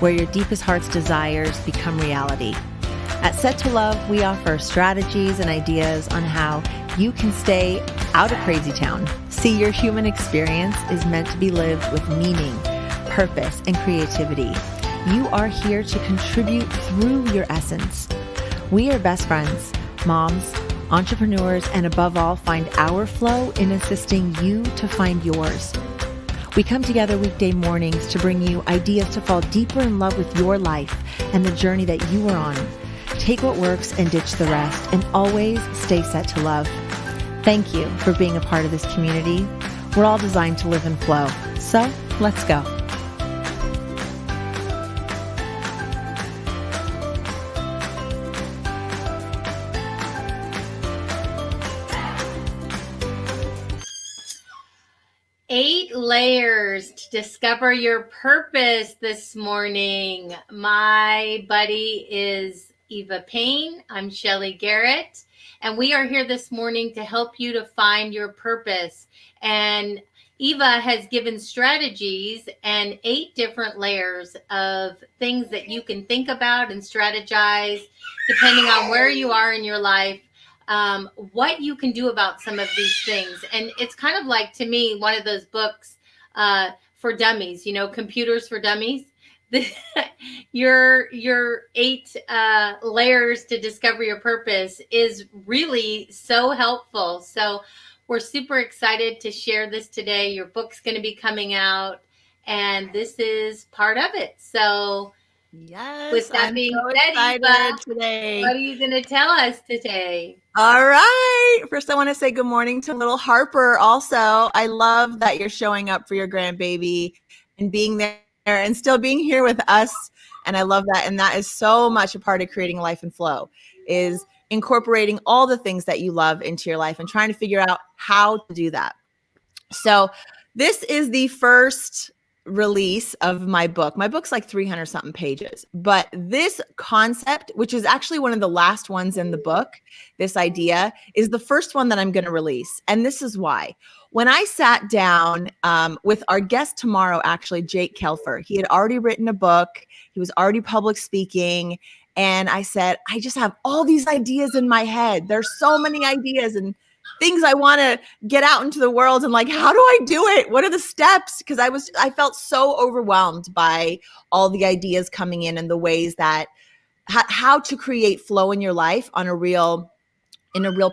where your deepest heart's desires become reality. At Set to Love, we offer strategies and ideas on how you can stay out of crazy town. See, your human experience is meant to be lived with meaning, purpose, and creativity. You are here to contribute through your essence. We are best friends, moms, entrepreneurs, and above all, find our flow in assisting you to find yours. We come together weekday mornings to bring you ideas to fall deeper in love with your life and the journey that you are on. Take what works and ditch the rest, and always stay set to love. Thank you for being a part of this community. We're all designed to live in flow. So let's go. Eight layers to discover your purpose this morning. My buddy is Eva Payne. I'm Shelly Garrett, and we are here this morning to help you to find your purpose. And Eva has given strategies and 8 different layers of things that you can think about and strategize depending on where you are in your life. What you can do about some of these things. And it's kind of like, to me, one of those books for dummies, Computers for Dummies. Your 8 layers to discover your purpose is really so helpful. So we're super excited to share this today. Your book's going to be coming out, and this is part of it. So yes, with that I'm being so said, excited Eva, today. what are you going to tell us today? All right. First, I want to say good morning to little Harper also. I love that you're showing up for your grandbaby and being there and still being here with us. And I love that. And that is so much a part of creating life and flow, is incorporating all the things that you love into your life and trying to figure out how to do that. So this is the first release of my book. My book's like 300 something pages, but this concept, which is actually one of the last ones in the book, this idea is the first one that I'm going to release. And this is why. When I sat down with our guest tomorrow, actually, Jake Kelfer, he had already written a book. He was already public speaking. And I said, I just have all these ideas in my head. There's so many ideas and things I want to get out into the world, and like, how do I do it? What are the steps? Because I felt so overwhelmed by all the ideas coming in and the ways that how to create flow in your life in a real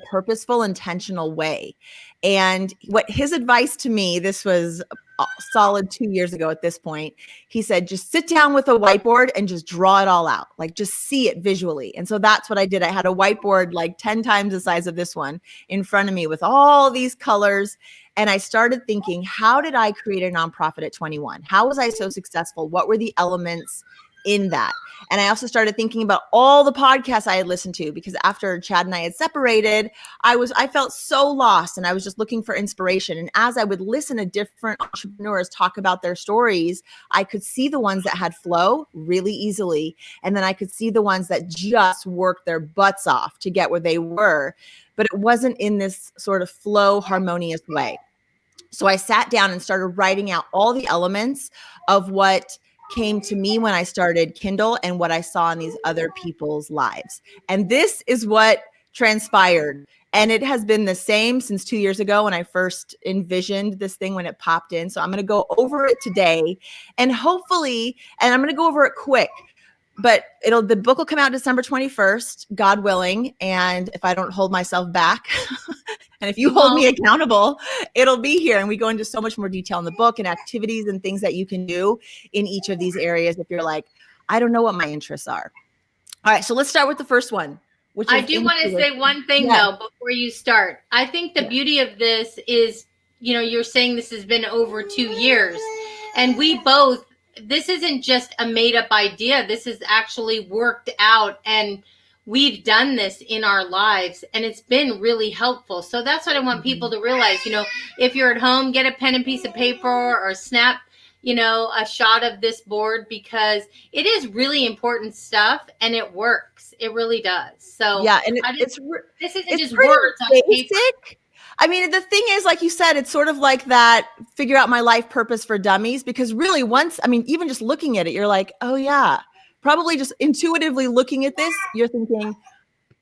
purposeful, intentional way. And what his advice to me, this was a solid 2 years ago at this point, he said, just sit down with a whiteboard and just draw it all out, like just see it visually. And so that's what I did. I had a whiteboard like 10 times the size of this one in front of me with all these colors. And I started thinking, how did I create a nonprofit at 21? How was I so successful? What were the elements in that? And I also started thinking about all the podcasts I had listened to, because after Chad and I had separated, I felt so lost, and I was just looking for inspiration. And as I would listen to different entrepreneurs talk about their stories, I could see the ones that had flow really easily. And then I could see the ones that just worked their butts off to get where they were, but it wasn't in this sort of flow, harmonious way. So I sat down and started writing out all the elements of what came to me when I started Kindle and what I saw in these other people's lives. And this is what transpired. And it has been the same since 2 years ago when I first envisioned this thing, when it popped in. So I'm going to go over it today, and hopefully, and I'm going to go over it quick, but the book will come out December 21st, God willing. And if I don't hold myself back, and if you hold me accountable, it'll be here. And we go into so much more detail in the book and activities and things that you can do in each of these areas if you're like, I don't know what my interests are. All right, so let's start with the first one. Which I do want to say one thing, though, before you start. I think the beauty of this is, you're saying this has been over 2 years. And we both, this isn't just a made up idea. This is actually worked out, and we've done this in our lives, and it's been really helpful. So that's what I want people to realize. If you're at home, get a pen and piece of paper, or snap, a shot of this board, because it is really important stuff, and it works. It really does. So yeah, and this isn't just pretty words on paper. basic. I mean, the thing is, like you said, it's sort of like that figure out my life purpose for dummies, because really even just looking at it, you're like, oh yeah, probably just intuitively looking at this, you're thinking,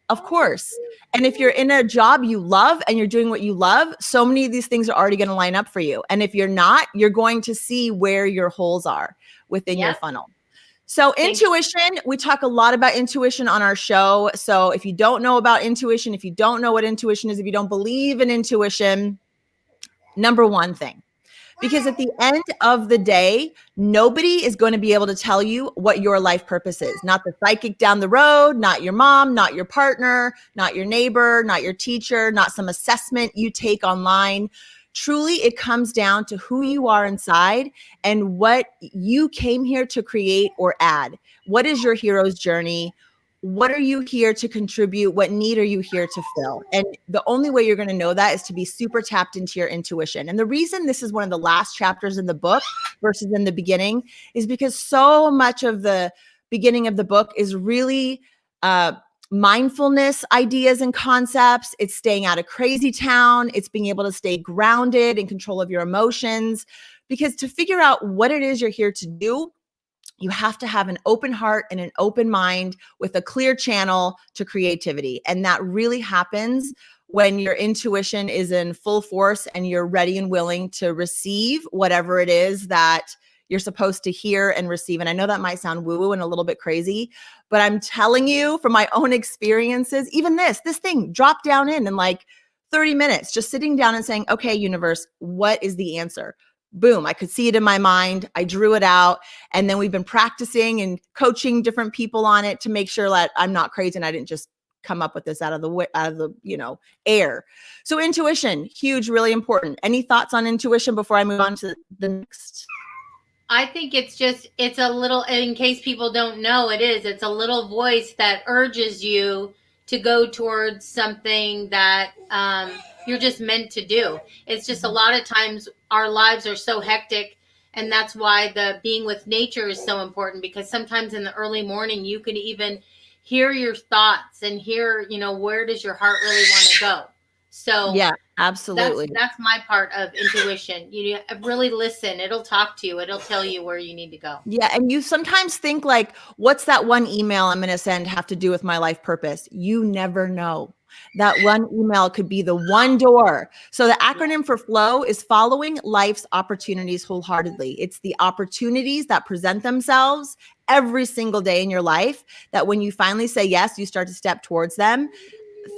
of course. And if you're in a job you love and you're doing what you love, so many of these things are already going to line up for you. And if you're not, you're going to see where your holes are within your funnel. So intuition, we talk a lot about intuition on our show. So if you don't know about intuition, if you don't know what intuition is, if you don't believe in intuition, number one thing, because at the end of the day, nobody is going to be able to tell you what your life purpose is. Not the psychic down the road, not your mom, not your partner, not your neighbor, not your teacher, not some assessment you take online. Truly, it comes down to who you are inside and what you came here to create or add. What is your hero's journey? What are you here to contribute? What need are you here to fill? And the only way you're going to know that is to be super tapped into your intuition. And the reason this is one of the last chapters in the book versus in the beginning is because so much of the beginning of the book is really mindfulness ideas and concepts. It's staying out of crazy town. It's being able to stay grounded, in control of your emotions. Because to figure out what it is you're here to do, you have to have an open heart and an open mind with a clear channel to creativity. And that really happens when your intuition is in full force and you're ready and willing to receive whatever it is that you're supposed to hear and receive. And I know that might sound woo-woo and a little bit crazy, but I'm telling you from my own experiences, even this thing dropped down in like 30 minutes, just sitting down and saying, okay, universe, what is the answer? Boom, I could see it in my mind. I drew it out. And then we've been practicing and coaching different people on it to make sure that I'm not crazy and I didn't just come up with this out of the air. So intuition, huge, really important. Any thoughts on intuition before I move on to the next? I think it's a little, in case people don't know, it's a little voice that urges you to go towards something that you're just meant to do. It's just a lot of times our lives are so hectic, and that's why the being with nature is so important, because sometimes in the early morning you can even hear your thoughts and hear, where does your heart really want to go. So yeah, absolutely. That's my part of intuition. You really listen. It'll talk to you. It'll tell you where you need to go. Yeah. And you sometimes think like, what's that one email I'm going to send have to do with my life purpose? You never know. That one email could be the one door. So the acronym for FLOW is following life's opportunities wholeheartedly. It's the opportunities that present themselves every single day in your life that when you finally say yes, you start to step towards them.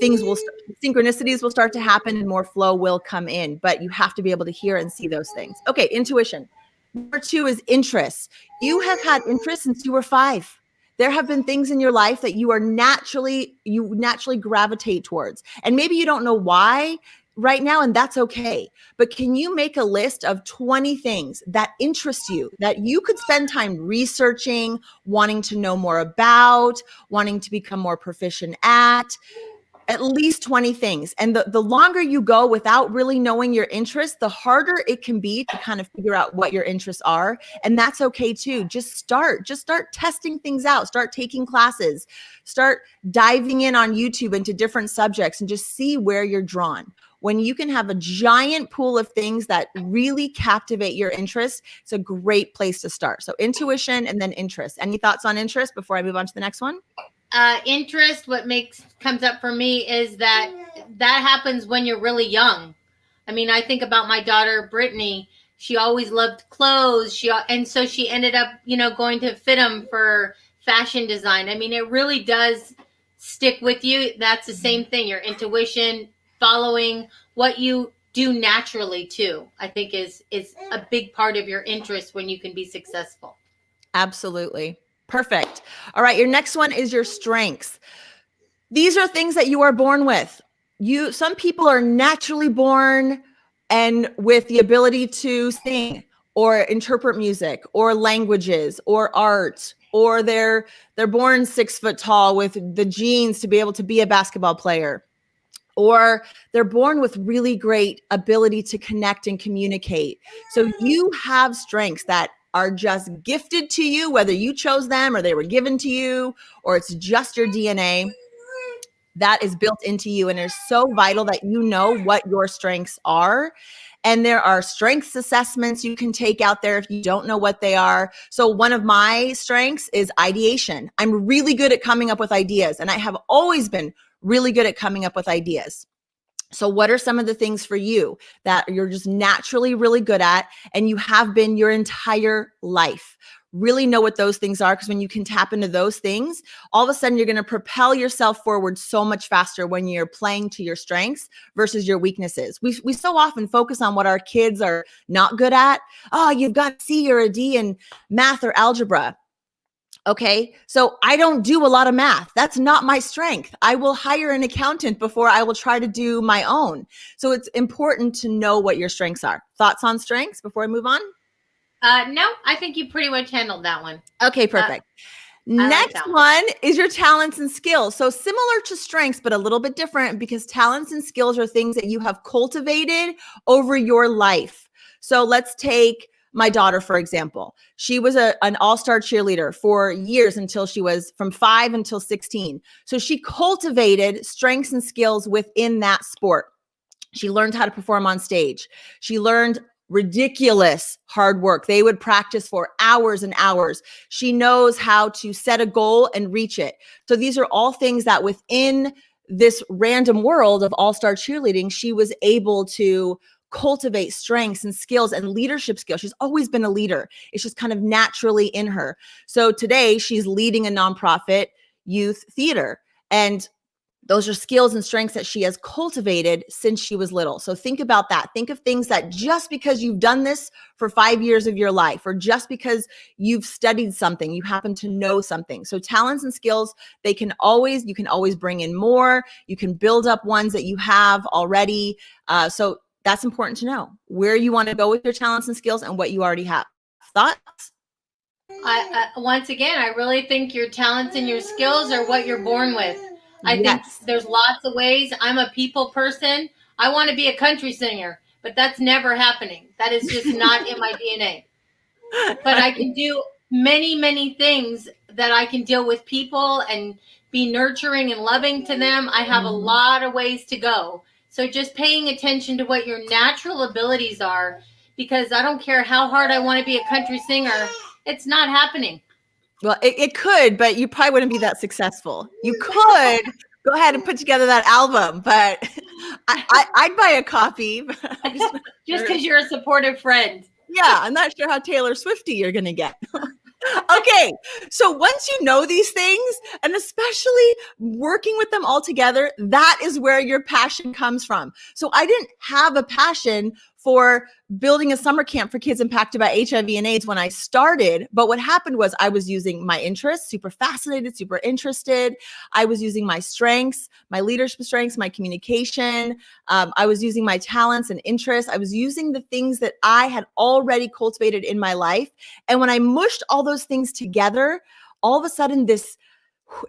Synchronicities will start to happen and more flow will come in, but you have to be able to hear and see those things. Okay, intuition. Number 2 is interests. You have had interests since you were 5. There have been things in your life that you naturally gravitate towards. And maybe you don't know why right now, and that's okay. But can you make a list of 20 things that interest you, that you could spend time researching, wanting to know more about, wanting to become more proficient at least 20 things. And the longer you go without really knowing your interests, the harder it can be to kind of figure out what your interests are. And that's okay too. Just start testing things out, start taking classes, start diving in on YouTube into different subjects and just see where you're drawn. When you can have a giant pool of things that really captivate your interests, it's a great place to start. So intuition and then interest. Any thoughts on interest before I move on to the next one? Interest, what comes up for me is that happens when you're really young. I mean, I think about my daughter, Brittany. She always loved clothes. And so she ended up, going to FITM for fashion design. I mean, it really does stick with you. That's the same thing. Your intuition, following what you do naturally too, I think is a big part of your interest when you can be successful. Absolutely. Perfect. All right. Your next one is your strengths. These are things that you are born with. Some people are naturally born and with the ability to sing or interpret music or languages or art, or they're born 6 foot tall with the genes to be able to be a basketball player, or they're born with really great ability to connect and communicate. So you have strengths that are just gifted to you, whether you chose them or they were given to you, or it's just your DNA. That is built into you, and it's so vital that you know what your strengths are. And there are strengths assessments you can take out there if you don't know what they are. So one of my strengths is ideation. I'm really good at coming up with ideas, and I have always been really good at coming up with ideas. So what are some of the things for you that you're just naturally really good at, and you have been your entire life? Really know what those things are, because when you can tap into those things, all of a sudden you're going to propel yourself forward so much faster when you're playing to your strengths versus your weaknesses. We so often focus on what our kids are not good at. Oh, you've got a C or a D in math or algebra. Okay, so I don't do a lot of math. That's not my strength. I will hire an accountant before I will try to do my own. So it's important to know what your strengths are. Thoughts on strengths before I move on? No, I think you pretty much handled that one. Okay, perfect. Next one is your talents and skills. So similar to strengths, but a little bit different, because talents and skills are things that you have cultivated over your life. So let's take my daughter, for example. She was an all-star cheerleader for years, until she was from 5 until 16. So she cultivated strengths and skills within that sport. She learned how to perform on stage. She learned ridiculous hard work. They would practice for hours and hours. She knows how to set a goal and reach it. So these are all things that within this random world of all-star cheerleading, she was able to cultivate strengths and skills and leadership skills. She's always been a leader. It's just kind of naturally in her. So today she's leading a nonprofit youth theater, and those are skills and strengths that she has cultivated since she was little. So think about that. Think of things that just because you've done this for 5 years of your life, or just because you've studied something, you happen to know something. So talents and skills, you can always bring in more. You can build up ones that you have already. So that's important to know where you want to go with your talents and skills and what you already have. Thoughts? Once again, I really think your talents and your skills are what you're born with. I think there's lots of ways. I'm a people person. I want to be a country singer, but that's never happening. That is just not in my DNA. But I can do many, many things that I can deal with people and be nurturing and loving to them. I have a lot of ways to go. So just paying attention to what your natural abilities are, because I don't care how hard I want to be a country singer, it's not happening. Well, it could, but you probably wouldn't be that successful. You could go ahead and put together that album, but I'd buy a copy. Just because you're a supportive friend. Yeah, I'm not sure how Taylor Swifty you're going to get. Okay, so once you know these things, and especially working with them all together, that is where your passion comes from. So I didn't have a passion for building a summer camp for kids impacted by HIV and AIDS when I started. But what happened was I was using my interests, super fascinated, super interested. I was using my strengths, my leadership strengths, my communication. I was using my talents and interests. I was using the things that I had already cultivated in my life. And when I mushed all those things together, all of a sudden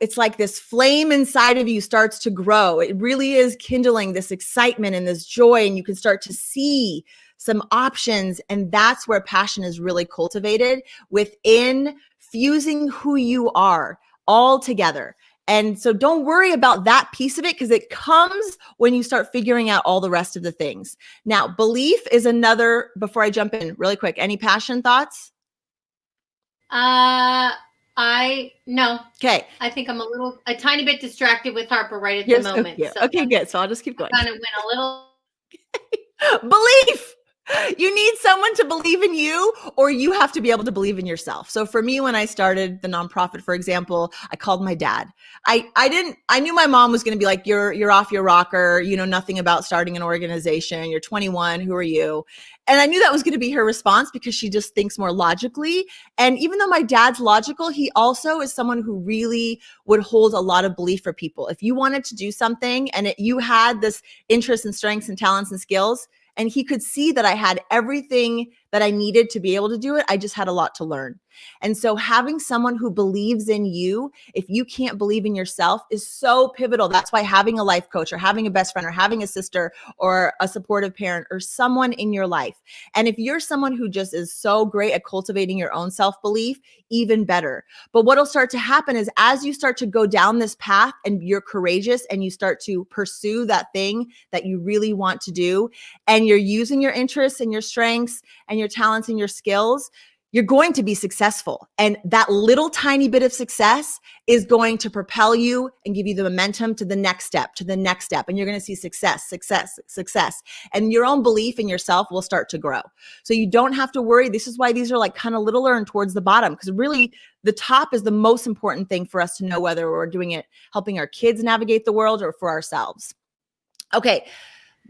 it's like this flame inside of you starts to grow. It really is kindling this excitement and this joy, and you can start to see some options. And that's where passion is really cultivated, within fusing who you are all together. And so don't worry about that piece of it, because it comes when you start figuring out all the rest of the things. Now, belief is another, before I jump in really quick, any passion thoughts? No. Okay. I think I'm a tiny bit distracted with Harper right at the moment. So okay, good. So I'll just keep going. Kind of went a little. Belief. You need someone to believe in you, or you have to be able to believe in yourself. So for me, when I started the nonprofit, for example, I called my dad. I knew my mom was going to be like, you're off your rocker. You know nothing about starting an organization. You're 21. Who are you? And I knew that was going to be her response, because she just thinks more logically. And even though my dad's logical, he also is someone who really would hold a lot of belief for people. If you wanted to do something and you had this interest and strengths and talents and skills, and he could see that I had everything that I needed to be able to do it, I just had a lot to learn. And so having someone who believes in you, if you can't believe in yourself, is so pivotal. That's why having a life coach or having a best friend or having a sister or a supportive parent or someone in your life. And if you're someone who just is so great at cultivating your own self-belief, even better. But what'll start to happen is as you start to go down this path and you're courageous and you start to pursue that thing that you really want to do, and you're using your interests and your strengths and your talents and your skills, you're going to be successful. And that little tiny bit of success is going to propel you and give you the momentum to the next step, to the next step. And you're going to see success, success, success. And your own belief in yourself will start to grow. So you don't have to worry. This is why these are like kind of littler and towards the bottom, because really the top is the most important thing for us to know whether we're doing it, helping our kids navigate the world or for ourselves. Okay.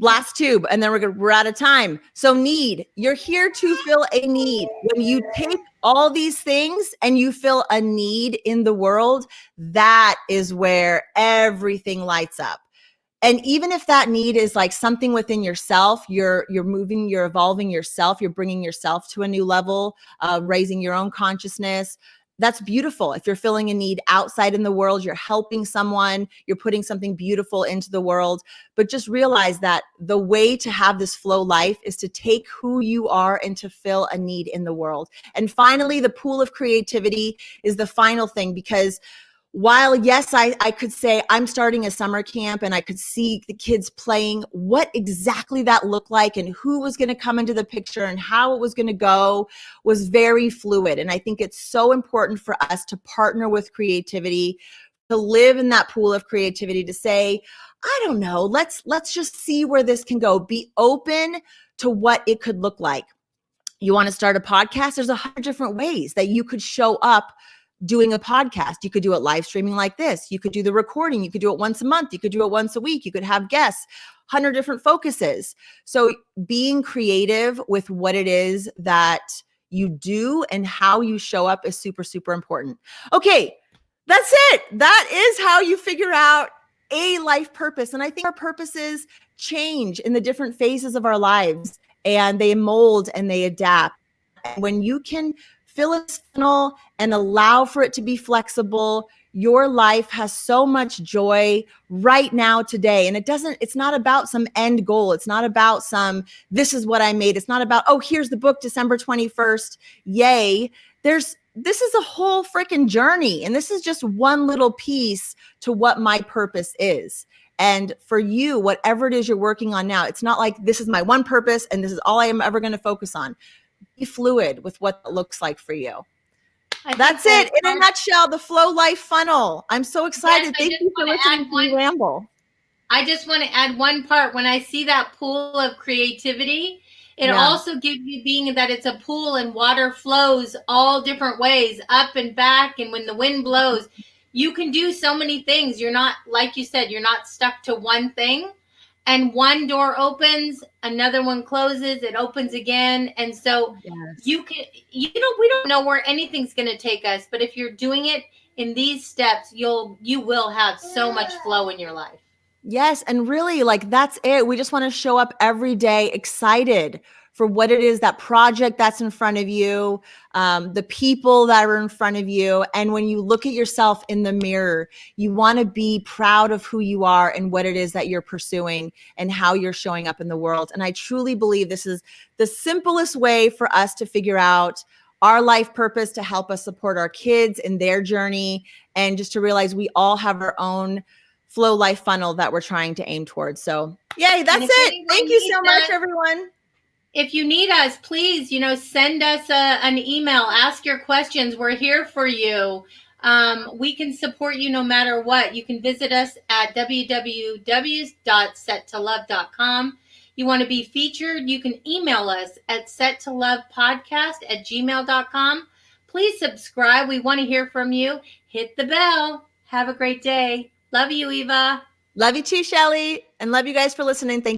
Last tube, and then we're out of time. So need, you're here to fill a need. When you take all these things and you fill a need in the world, that is where everything lights up. And even if that need is like something within yourself, you're moving, you're evolving yourself, you're bringing yourself to a new level, raising your own consciousness. That's beautiful. If you're filling a need outside in the world, you're helping someone, you're putting something beautiful into the world. But just realize that the way to have this flow life is to take who you are and to fill a need in the world. And finally, the pool of creativity is the final thing, because while, yes, I could say I'm starting a summer camp and I could see the kids playing, what exactly that looked like and who was going to come into the picture and how it was going to go was very fluid. And I think it's so important for us to partner with creativity, to live in that pool of creativity, to say, I don't know, let's just see where this can go. Be open to what it could look like. You want to start a podcast? There's 100 different ways that you could show up doing a podcast. You could do it live streaming like this. You could do the recording. You could do it once a month. You could do it once a week. You could have guests, 100 different focuses. So being creative with what it is that you do and how you show up is super, super important. Okay, that's it. That is how you figure out a life purpose. And I think our purposes change in the different phases of our lives, and they mold and they adapt. And when you can fill a funnel and allow for it to be flexible, your life has so much joy right now, today. And it's not about some end goal. It's not about this is what I made. It's not about, oh, here's the book, December 21st. Yay. This is a whole freaking journey. And this is just one little piece to what my purpose is. And for you, whatever it is you're working on now, it's not like this is my one purpose and this is all I am ever going to focus on. Be fluid with what it looks like for you. That's it in a nutshell, the Flow Life Funnel. I'm so excited. Thank you for listening to me ramble. I just want to add one part. When I see that pool of creativity, it also gives you being that it's a pool and water flows all different ways, up and back. And when the wind blows, you can do so many things. You're not, like you said, you're not stuck to one thing. And one door opens, another one closes, it opens again. And so we don't know where anything's going to take us, but if you're doing it in these steps, you will have so much flow in your life. Yes. And really, like, that's it. We just want to show up every day excited for what it is, that project that's in front of you, the people that are in front of you. And when you look at yourself in the mirror, you want to be proud of who you are and what it is that you're pursuing and how you're showing up in the world. And I truly believe this is the simplest way for us to figure out our life purpose, to help us support our kids in their journey, and just to realize we all have our own Flow Life funnel that we're trying to aim towards. So yay, that's it. Thank you so much, everyone. If you need us, please, send us an email, ask your questions. We're here for you. We can support you no matter what. You can visit us at www.setToLove.com. You want to be featured, you can email us at settolovepodcast@gmail.com. Please subscribe. We want to hear from you. Hit the bell. Have a great day. Love you, Eva. Love you too, Shelly. And love you guys for listening. Thank you.